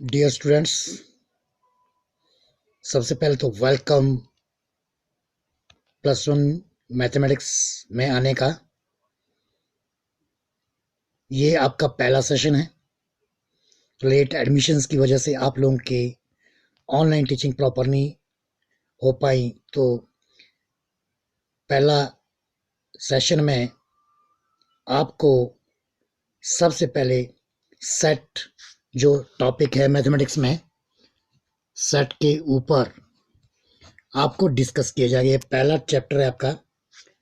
Dear students, सबसे पहले तो वेलकम +1 मैथमेटिक्स में आने का। ये आपका पहला सेशन है। लेट एडमिशन्स की वजह से आप लोगों के ऑनलाइन टीचिंग प्रॉपर नहीं हो पाई, तो पहला सेशन में आपको सबसे पहले सेट जो टॉपिक है मैथमेटिक्स में, सेट के ऊपर आपको डिस्कस किया जाएगा। ये पहला चैप्टर है आपका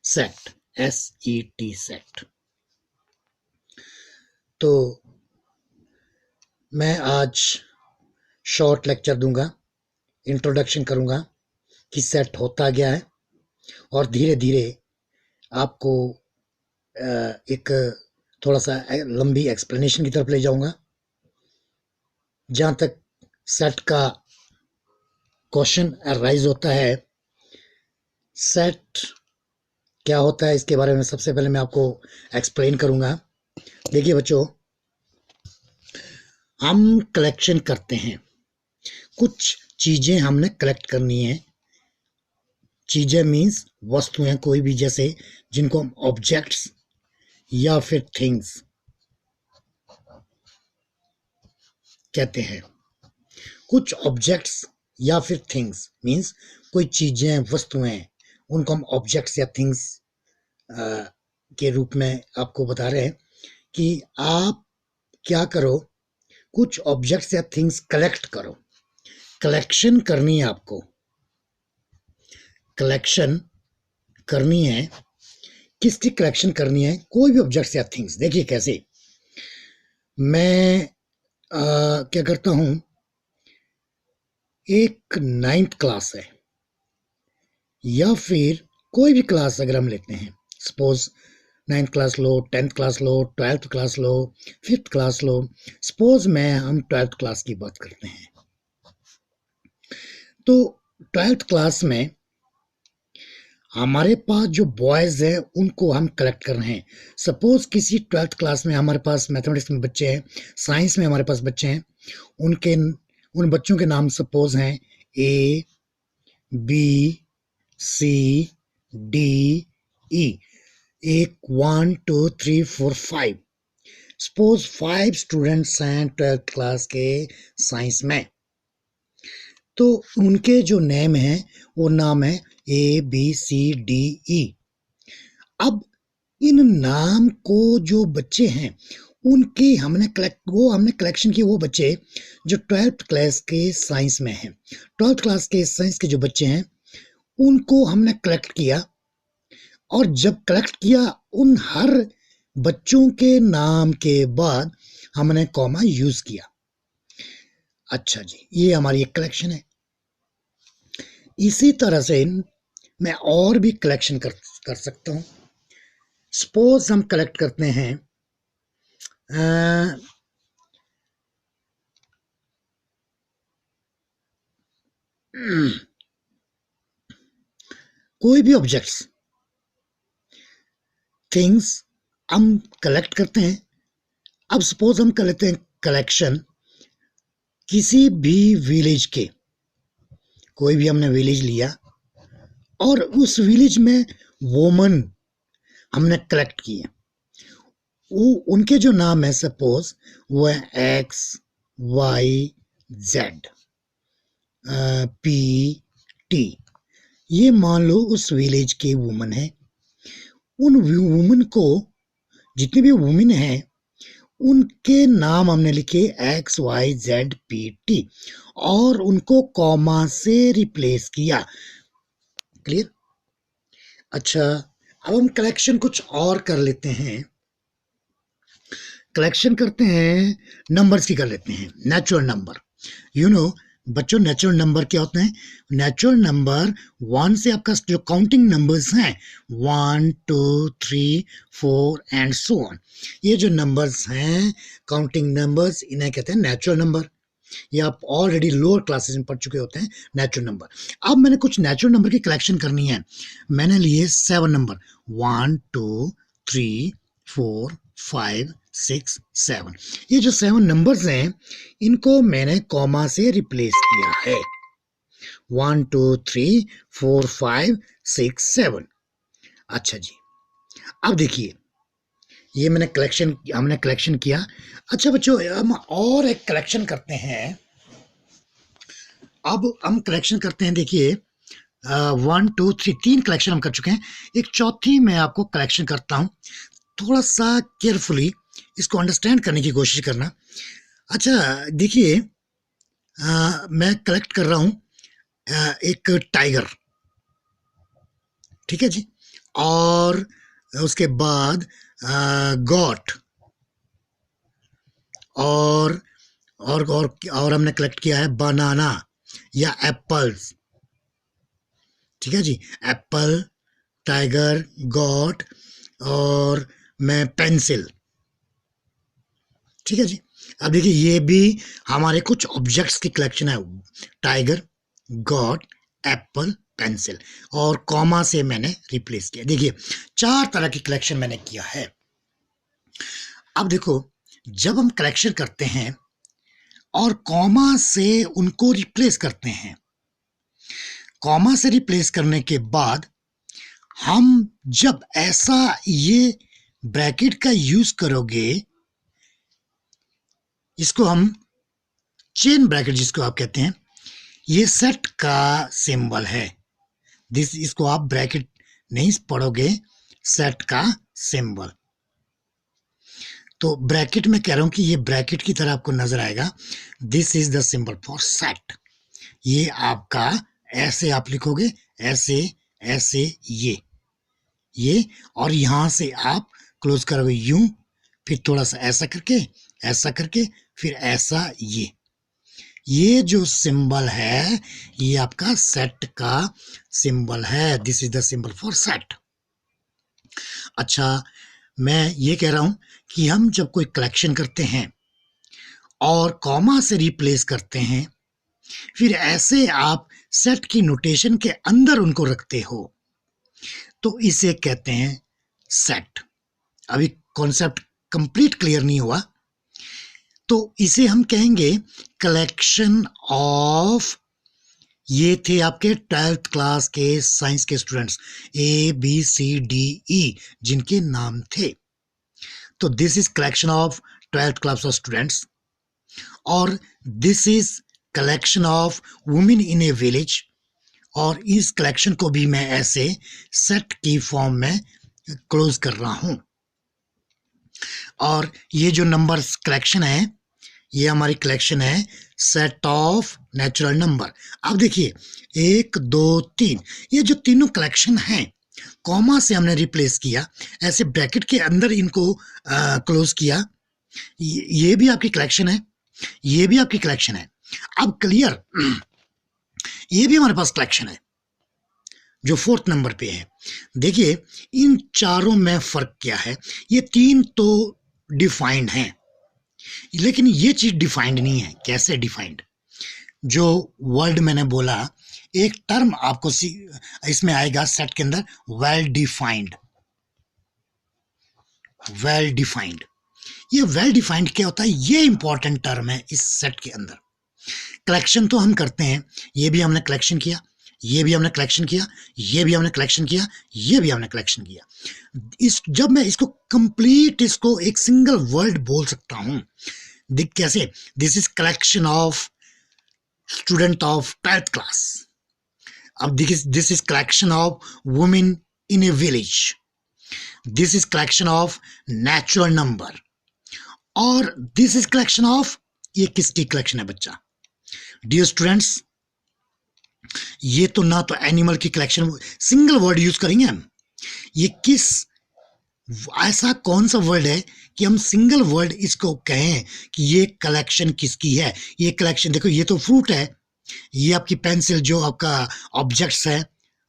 सेट, SET सेट। तो मैं आज शॉर्ट लेक्चर दूंगा, इंट्रोडक्शन करूंगा कि सेट होता क्या है, और धीरे धीरे आपको एक थोड़ा सा लंबी एक्सप्लेनेशन की तरफ ले जाऊंगा। जहां तक सेट का क्वेश्चन राइज होता है, सेट क्या होता है इसके बारे में सबसे पहले मैं आपको एक्सप्लेन करूंगा। देखिए बच्चों, हम कलेक्शन करते हैं, कुछ चीजें हमने कलेक्ट करनी है। चीजें मीन्स वस्तुएं, कोई भी, जैसे जिनको हम ऑब्जेक्ट्स या फिर थिंग्स कहते हैं। कुछ ऑब्जेक्ट्स या फिर थिंग्स मीन्स कोई चीजें, वस्तुएं, उनको हम ऑब्जेक्ट्स या थिंग्स के रूप में आपको बता रहे हैं कि आप क्या करो, कुछ ऑब्जेक्ट्स या थिंग्स कलेक्ट करो। कलेक्शन करनी है आपको, कलेक्शन करनी है। किसकी कलेक्शन करनी है? कोई भी ऑब्जेक्ट्स या थिंग्स। देखिए कैसे मैं क्या करता हूं, एक 9th क्लास है या फिर कोई भी क्लास अगर हम लेते हैं, सपोज 9th क्लास लो, 10th क्लास लो, 12th क्लास लो, 5th क्लास लो। सपोज हम 12th क्लास की बात करते हैं, तो 12th क्लास में हमारे पास जो बॉयज हैं उनको हम कलेक्ट कर रहे हैं। सपोज किसी 12th क्लास में हमारे पास मैथमेटिक्स में बच्चे हैं, साइंस में हमारे पास बच्चे हैं, उन बच्चों के नाम सपोज हैं ABCDE। एक 1 2 3 4 5, सपोज 5 स्टूडेंट्स हैं 12th क्लास के साइंस में। तो उनके जो नेम है वो नाम है ABCDE। अब इन नाम को जो बच्चे हैं उनकी हमने कलेक्शन की, वो बच्चे जो 12th क्लास के साइंस में हैं। 12th क्लास के साइंस के जो बच्चे हैं उनको हमने कलेक्ट किया, और जब कलेक्ट किया उन हर बच्चों के नाम के बाद हमने कॉमा यूज किया। अच्छा जी, ये हमारी एक कलेक्शन है। इसी तरह से मैं और भी कलेक्शन कर सकता हूं। सपोज हम कलेक्ट करते हैं कोई भी ऑब्जेक्ट्स, थिंग्स हम कलेक्ट करते हैं। अब सपोज हम कर लेते हैं कलेक्शन किसी भी विलेज के, कोई भी हमने विलेज लिया और उस विलेज में वोमन हमने कलेक्ट किए। वो उनके जो नाम है, सपोज वो है XYZ PT। ये मान लो उस विलेज के वुमन है। उन वुमन को, जितने भी वुमेन हैं, उनके नाम हमने लिखे XYZ PT और उनको कॉमा से रिप्लेस किया। क्लियर? अच्छा, अब हम कलेक्शन कुछ और कर लेते हैं। कलेक्शन करते हैं, नंबर्स की कर लेते हैं। नेचुरल नंबर, यू नो बच्चों, नेचुरल नंबर क्या होते हैं? नेचुरल नंबर 1 से आपका जो काउंटिंग नंबर्स हैं, 1 2 3 4 एंड सो ऑन, ये जो नंबर्स हैं काउंटिंग नंबर्स, इन्हें कहते हैं नेचुरल नंबर। ये आप ऑलरेडी लोअर क्लासेस में पढ़ चुके होते हैं, नेचुरल नंबर। अब मैंने कुछ नेचुरल नंबर की कलेक्शन करनी है। मैंने लिए 7 नंबर, 1 2 3 4 5 6 7। ये जो 7 नंबर्स हैं इनको मैंने कॉमा से रिप्लेस किया है। 1 2 3 4 5 6 7। अच्छा जी, अब देखिए ये हमने कलेक्शन किया। अच्छा बच्चों, हम और एक कलेक्शन करते हैं। अब हम कलेक्शन करते हैं, देखिए 1 2 3 तीन कलेक्शन हम कर चुके हैं। एक चौथी मैं आपको कलेक्शन करता हूँ, थोड़ा सा केयरफुली इसको अंडरस्टैंड करने की कोशिश करना। अच्छा देखिए, मैं कलेक्ट कर रहा हूँ एक टाइगर, ठीक है जी, और उसके बाद गॉट, और और हमने कलेक्ट किया है बनाना या एप्पल्स, ठीक है जी। एप्पल, टाइगर, गॉट और मैं पेंसिल, ठीक है जी। अब देखिए ये भी हमारे कुछ ऑब्जेक्ट्स की कलेक्शन है। टाइगर, गॉड, एप्पल, पेंसिल, और कॉमा से मैंने रिप्लेस किया। देखिए 4 तरह की कलेक्शन मैंने किया है। अब देखो, जब हम कलेक्शन करते हैं और कॉमा से उनको रिप्लेस करते हैं, कॉमा से रिप्लेस करने के बाद हम जब ऐसा ये ब्रैकेट का यूज करोगे, इसको हम चेन ब्रैकेट जिसको आप कहते हैं, ये सेट का सिंबल है। इसको आप ब्रैकेट नहीं पढ़ोगे, सेट का सिंबल। तो ब्रैकेट में कह रहा हूं कि ये ब्रैकेट की तरह आपको नजर आएगा। This is the symbol for set. ये आपका ऐसे आप लिखोगे, ऐसे ऐसे ये, और यहां से आप क्लोज करोगे यूं, फिर थोड़ा सा ऐसा करके फिर ऐसा ये जो सिंबल है ये आपका सेट का सिंबल है। This is the symbol for set. अच्छा, मैं ये कह रहा हूं कि हम जब कोई कलेक्शन करते हैं और कॉमा से रिप्लेस करते हैं, फिर ऐसे आप सेट की नोटेशन के अंदर उनको रखते हो, तो इसे कहते हैं सेट। अभी कॉन्सेप्ट कंप्लीट क्लियर नहीं हुआ, तो इसे हम कहेंगे कलेक्शन ऑफ। ये थे आपके 12th क्लास के साइंस के स्टूडेंट्स, ABCDE जिनके नाम थे। तो this is collection of 12th class of students, और this is collection of women in a village, और इस कलेक्शन को भी मैं ऐसे सेट की फॉर्म में क्लोज कर रहा हूं। और ये जो नंबर्स कलेक्शन है, ये हमारी कलेक्शन है सेट ऑफ नेचुरल नंबर। अब देखिए 1 2 3, ये जो तीनों कलेक्शन हैं, कॉमा से हमने रिप्लेस किया, ऐसे ब्रैकेट के अंदर इनको क्लोज किया। ये भी आपकी कलेक्शन है, ये भी आपकी कलेक्शन है। अब क्लियर, ये भी हमारे पास कलेक्शन है जो 4th नंबर पे है। देखिए इन चारों में फर्क क्या है। ये 3 तो डिफाइंड हैं, लेकिन ये चीज डिफाइंड नहीं है। कैसे डिफाइंड? जो वर्ड मैंने बोला, एक टर्म आपको इसमें आएगा सेट के अंदर, वेल डिफाइंड। वेल डिफाइंड, ये वेल डिफाइंड क्या होता है, ये इंपॉर्टेंट टर्म है इस सेट के अंदर। कलेक्शन तो हम करते हैं, ये भी हमने कलेक्शन किया, ये भी हमने कलेक्शन किया, ये भी हमने कलेक्शन किया, ये भी हमने कलेक्शन किया। जब मैं इसको कंप्लीट, इसको एक सिंगल वर्ड बोल सकता हूं, कैसे? This is collection of student of 12th class. अब this is collection of women in a village. This is collection of natural number, और दिस इज कलेक्शन ऑफ, ये किसकी कलेक्शन है बच्चा? डियर स्टूडेंट्स, ये तो ना तो एनिमल की कलेक्शन, सिंगल वर्ड यूज करेंगे हम। ये किस, ऐसा कौन सा वर्ड है कि हम सिंगल वर्ड इसको कहें कि ये कलेक्शन किसकी है? ये कलेक्शन, देखो ये तो फ्रूट है, ये आपकी पेंसिल जो आपका ऑब्जेक्ट्स है,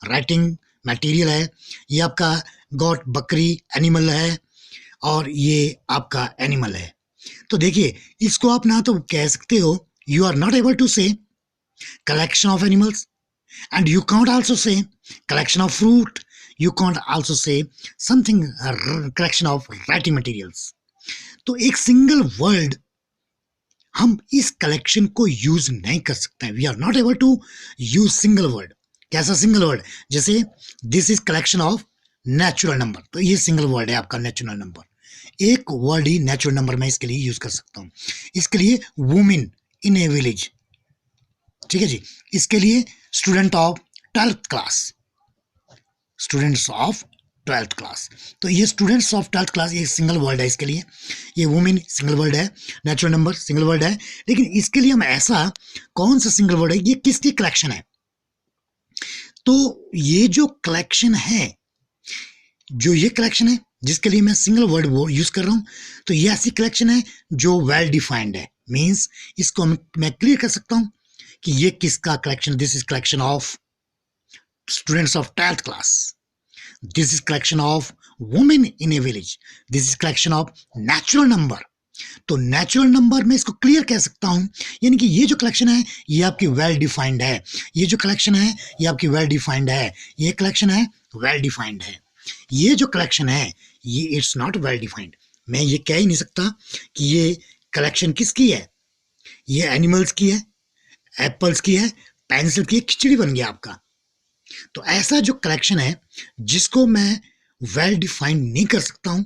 राइटिंग मटेरियल है, ये आपका गॉट बकरी एनिमल है, और ये आपका एनिमल है। तो देखिए इसको आप ना तो कह सकते हो, you are not able to say collection of animals, and you can't also say collection of fruit, you can't also say something collection of writing materials. तो एक सिंगल वर्ड हम इस कलेक्शन को यूज नहीं कर सकते हैं. We are not able to use single word. कैसा सिंगल वर्ड? जैसे this is collection of natural number, तो ये सिंगल वर्ड है आपका नेचुरल नंबर. एक वर्ड ही नेचुरल नंबर में इसके लिए यूज कर सकता हूं. इसके लिए वुमेन इन ए विलेज, ठीक है जी. इसके लिए student of 12th class, students of 12th class. तो ये स्टूडेंट्स ऑफ 12th क्लास ये सिंगल वर्ड है इसके लिए. ये वुमेन सिंगल वर्ड है, नेचुरल नंबर सिंगल वर्ड है. लेकिन इसके लिए हम ऐसा कौन सा सिंगल वर्ड है, ये किसकी कलेक्शन है? तो ये जो कलेक्शन है, जो ये कलेक्शन है जिसके लिए मैं सिंगल वर्ड यूज कर रहा हूं, तो ये ऐसी कलेक्शन है जो वेल डिफाइंड है. मींस इसको मैं क्लियर कर सकता हूं कि ये किसका collection. This is collection of students of 12th class. This is collection of women in a village. This is collection of natural number. तो नेचुरल नंबर में इसको क्लियर कह सकता हूं, यानी कि ये जो कलेक्शन है ये आपकी वेल डिफाइंड है. ये जो कलेक्शन है ये आपकी वेल डिफाइंड है. ये कलेक्शन है वेल डिफाइंड है. ये जो कलेक्शन है ये इट्स नॉट वेल डिफाइंड. मैं ये कह ही नहीं सकता कि ये कलेक्शन किसकी है. ये एनिमल्स की है, एप्पल्स की है, पेंसिल की है, खिचड़ी बन गया आपका. तो ऐसा जो कलेक्शन है जिसको मैं वेल डिफाइंड नहीं कर सकता हूं,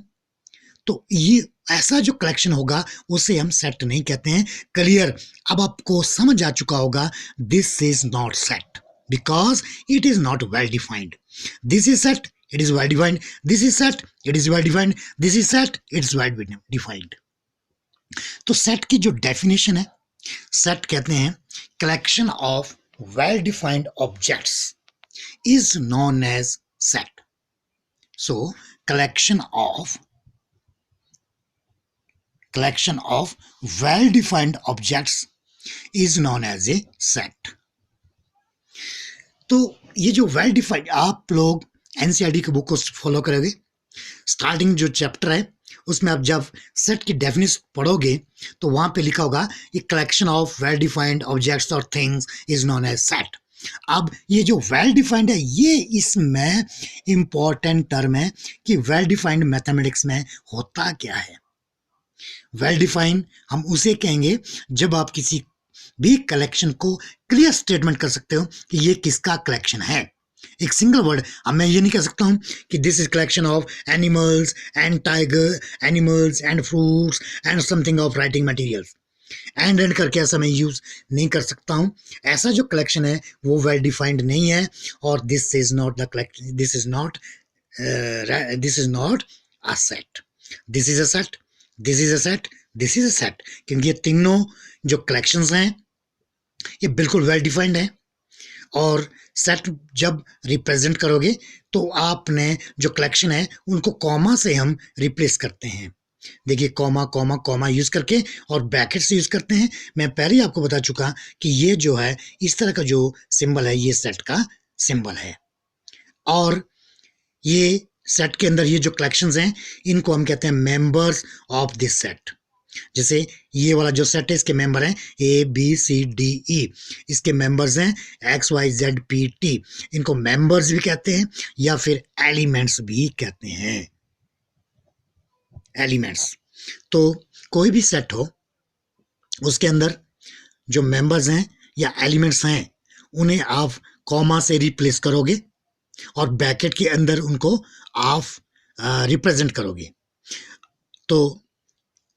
तो ये ऐसा जो कलेक्शन होगा उसे हम सेट नहीं कहते हैं. क्लियर? अब आपको समझ आ चुका होगा. This is not set because it is not well defined. This is set, it is well defined. This is set, it is well defined. This is set, it is well defined. तो set की जो definition है, set कहते हैं collection of well defined objects is known as set. So collection of well defined objects is known as a set. तो ये जो well defined, आप लोग एनसीईआरटी की बुक को फॉलो करोगे, स्टार्टिंग जो चैप्टर है उसमें आप जब सेट की डेफिनेशन पढ़ोगे तो वहां पे लिखा होगा ये collection of well defined objects और things is known as set. अब ये जो वेल डिफाइंड है ये इसमें इंपॉर्टेंट टर्म है कि वेल डिफाइंड मैथमेटिक्स में होता क्या है. वेल डिफाइंड हम उसे कहेंगे जब आप किसी भी कलेक्शन को क्लियर स्टेटमेंट कर सकते हो कि ये किसका कलेक्शन है. एक सिंगल वर्ड. अब मैं ये नहीं कह सकता हूं कि this is collection of animals and tiger, animals and fruits and something of writing materials and करके ऐसा मैं यूज नहीं कर सकता हूं. ऐसा जो कलेक्शन है वो वेल डिफाइंड नहीं है. और this is not the collection, this is not a set. This is a set, this is a set, this is a set. क्योंकि ये तीनों जो कलेक्शंस हैं ये बिल्कुल वेल डिफाइंड है. और सेट जब रिप्रेजेंट करोगे तो आपने जो कलेक्शन है उनको कॉमा से हम रिप्लेस करते हैं. देखिए कॉमा कॉमा कॉमा यूज करके और ब्रैकेट से यूज करते हैं. मैं पहले ही आपको बता चुका कि ये जो है इस तरह का जो सिंबल है ये सेट का सिंबल है. और ये सेट के अंदर ये जो कलेक्शंस हैं इनको हम कहते हैं मेंबर्स ऑफ दिस सेट. जैसे ये वाला जो सेट है इसके मेंबर हैं A B C D E. इसके मेंबर्स हैं X Y Z P T. इनको मेंबर्स भी कहते हैं या फिर एलिमेंट्स भी कहते हैं. एलिमेंट्स. तो कोई भी सेट हो उसके अंदर जो मेंबर्स हैं या एलिमेंट्स हैं उन्हें आप कॉमा से रिप्लेस करोगे और ब्रैकेट के अंदर उनको आप रिप्रेजेंट करोगे. तो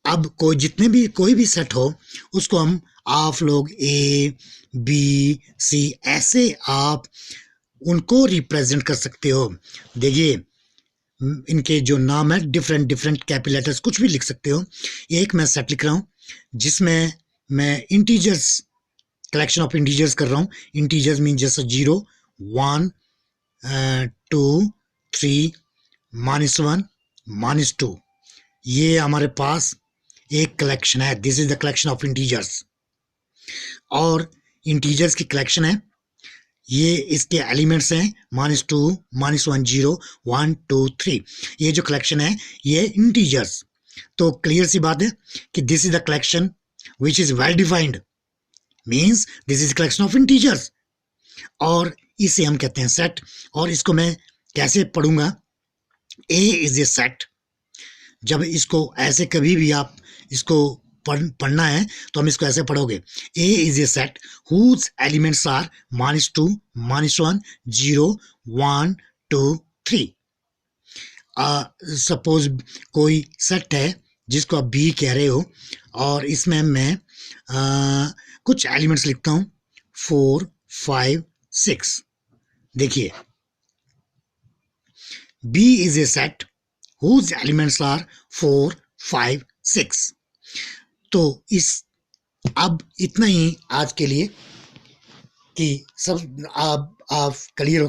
अब कोई भी सेट हो उसको हम आप लोग ए बी सी ऐसे आप उनको रिप्रेजेंट कर सकते हो. देखिए इनके जो नाम है डिफरेंट डिफरेंट कैपिटल लेटर्स कुछ भी लिख सकते हो. एक मैं सेट लिख रहा हूँ जिसमें मैं इंटीजर्स, कलेक्शन ऑफ इंटीजर्स कर रहा हूँ. इंटीजर्स मीन जैसे 0 1 2 3 -1 -2. ये हमारे पास एक कलेक्शन है. This is the collection of integers. और इंटीजर्स की कलेक्शन है. ये इसके एलिमेंट्स हैं -2 -1 0 1 2 3. ये जो कलेक्शन है ये इंटीजर्स. तो क्लियर सी बात है कि this is the collection which is well defined. Means this is collection of integers और इसे हम कहते हैं सेट. और इसको मैं कैसे पढ़ूंगा? ए इज ए सेट जब इसको ऐसे कभी भी आप इसको पढ़ना है तो हम इसको ऐसे पढ़ोगे, A is a set whose elements are -2 -1 0 1 2 3। Suppose कोई सेट है जिसको आप बी कह रहे हो और इसमें मैं कुछ एलिमेंट्स लिखता हूं 4 5 6। देखिए, B is a set whose elements are 4 5 6। तो इस अब इतना ही आज के लिए कि सब आप क्लियर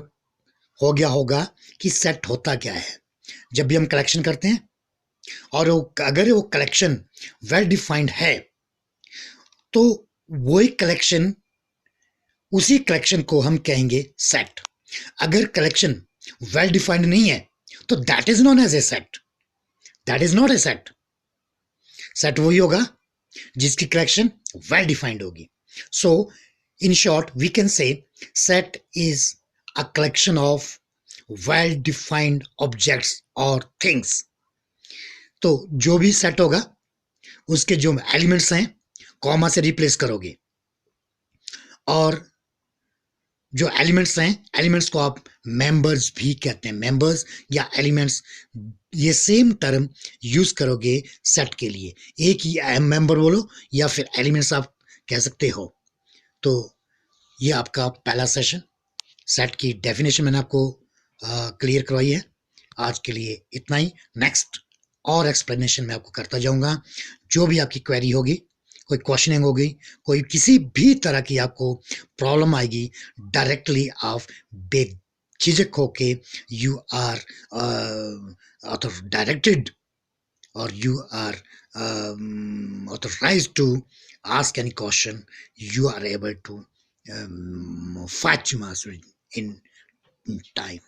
हो गया होगा कि सेट होता क्या है। जब भी हम कलेक्शन करते हैं और अगर वो कलेक्शन वेल डिफाइंड है तो वही कलेक्शन, उसी कलेक्शन को हम कहेंगे सेट। अगर कलेक्शन वेल डिफाइंड नहीं है तो that is known as a set, that is not a set. Set वही होगा जिसकी कलेक्शन वेल डिफाइंड होगी। So in short we can say set is a collection of well defined objects और things. तो जो भी सेट होगा उसके जो एलिमेंट्स हैं कॉमा से रिप्लेस करोगे, और जो एलिमेंट्स हैं एलिमेंट्स को आप मेंबर्स भी कहते हैं। मेंबर्स या एलिमेंट्स ये सेम टर्म यूज करोगे सेट के लिए। एक ही मेंबर बोलो या फिर एलिमेंट्स आप कह सकते हो। तो ये आपका पहला सेशन, सेट की डेफिनेशन मैंने आपको क्लियर करवाई है। आज के लिए इतना ही। नेक्स्ट और एक्सप्लेनेशन मैं आपको करता जाऊंगा। जो भी आपकी क्वेरी होगी, कोई क्वेश्चनिंग होगी, कोई किसी भी तरह की आपको प्रॉब्लम आएगी, डायरेक्टली आप बेझिझक होके you are directed or you are authorized to ask any question. You are able to fetch mastery in time.